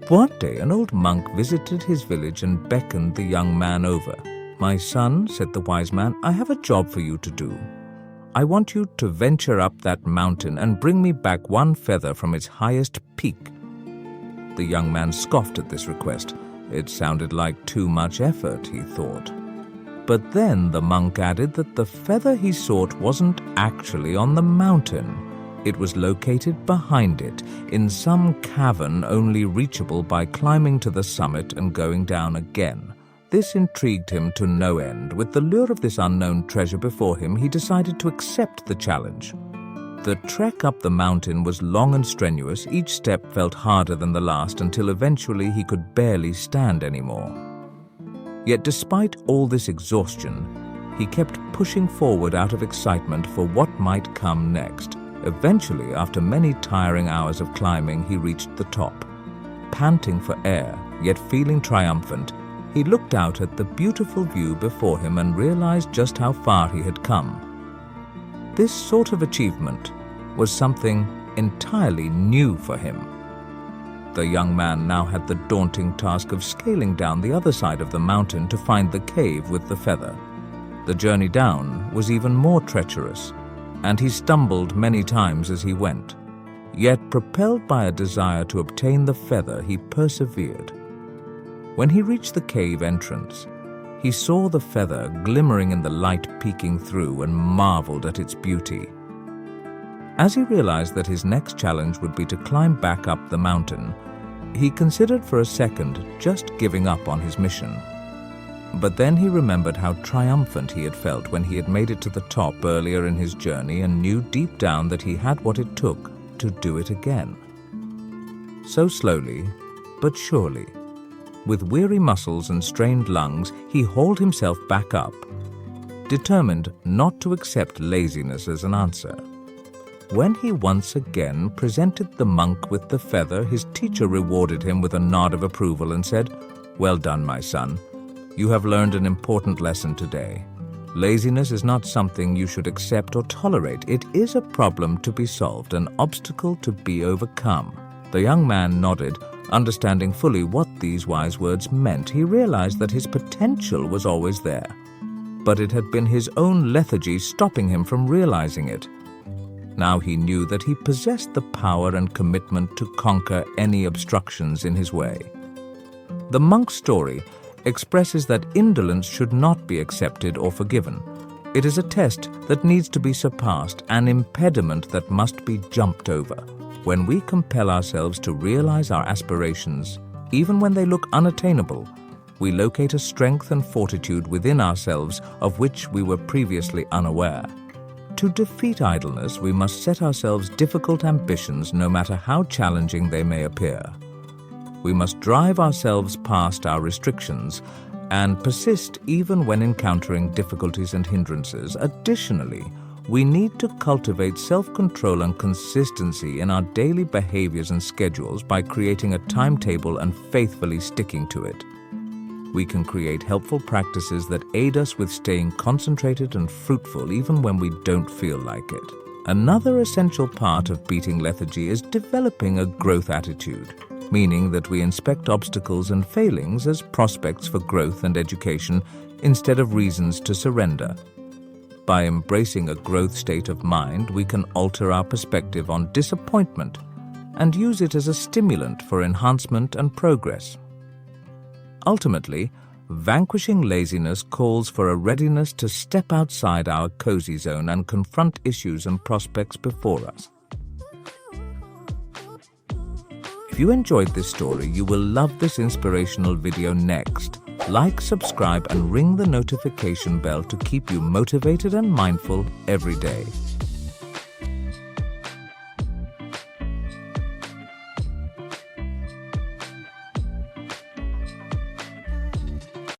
One day, an old monk visited his village and beckoned the young man over. "My son," said the wise man, "I have a job for you to do. I want you to venture up that mountain and bring me back one feather from its highest peak." The young man scoffed at this request. It sounded like too much effort, he thought. But then the monk added that the feather he sought wasn't actually on the mountain. It was located behind it, in some cavern only reachable by climbing to the summit and going down again. This intrigued him to no end. With the lure of this unknown treasure before him, he decided to accept the challenge. The trek up the mountain was long and strenuous. Each step felt harder than the last until eventually he could barely stand anymore. Yet despite all this exhaustion, he kept pushing forward out of excitement for what might come next. Eventually, after many tiring hours of climbing, he reached the top. Panting for air, yet feeling triumphant, he looked out at the beautiful view before him and realized just how far he had come. This sort of achievement was something entirely new for him. The young man now had the daunting task of scaling down the other side of the mountain to find the cave with the feather. The journey down was even more treacherous, and he stumbled many times as he went. Yet, propelled by a desire to obtain the feather, he persevered. When he reached the cave entrance, he saw the feather glimmering in the light peeking through and marveled at its beauty. As he realized that his next challenge would be to climb back up the mountain, he considered for a second just giving up on his mission. But then he remembered how triumphant he had felt when he had made it to the top earlier in his journey and knew deep down that he had what it took to do it again. So slowly, but surely, with weary muscles and strained lungs, he hauled himself back up, determined not to accept laziness as an answer. When he once again presented the monk with the feather, his teacher rewarded him with a nod of approval and said, "Well done, my son. You have learned an important lesson today. Laziness is not something you should accept or tolerate. It is a problem to be solved, an obstacle to be overcome." The young man nodded, understanding fully what these wise words meant. He realized that his potential was always there, but it had been his own lethargy stopping him from realizing it. Now he knew that he possessed the power and commitment to conquer any obstructions in his way. The monk's story expresses that indolence should not be accepted or forgiven. It is a test that needs to be surpassed, an impediment that must be jumped over. When we compel ourselves to realize our aspirations, even when they look unattainable, we locate a strength and fortitude within ourselves of which we were previously unaware. To defeat idleness, we must set ourselves difficult ambitions, no matter how challenging they may appear. We must drive ourselves past our restrictions and persist even when encountering difficulties and hindrances. Additionally, we need to cultivate self-control and consistency in our daily behaviors and schedules by creating a timetable and faithfully sticking to it. We can create helpful practices that aid us with staying concentrated and fruitful even when we don't feel like it. Another essential part of beating lethargy is developing a growth attitude, meaning that we inspect obstacles and failings as prospects for growth and education instead of reasons to surrender. By embracing a growth state of mind, we can alter our perspective on disappointment and use it as a stimulant for enhancement and progress. Ultimately, vanquishing laziness calls for a readiness to step outside our cozy zone and confront issues and prospects before us. If you enjoyed this story, you will love this inspirational video next. Like, subscribe, and ring the notification bell to keep you motivated and mindful every day.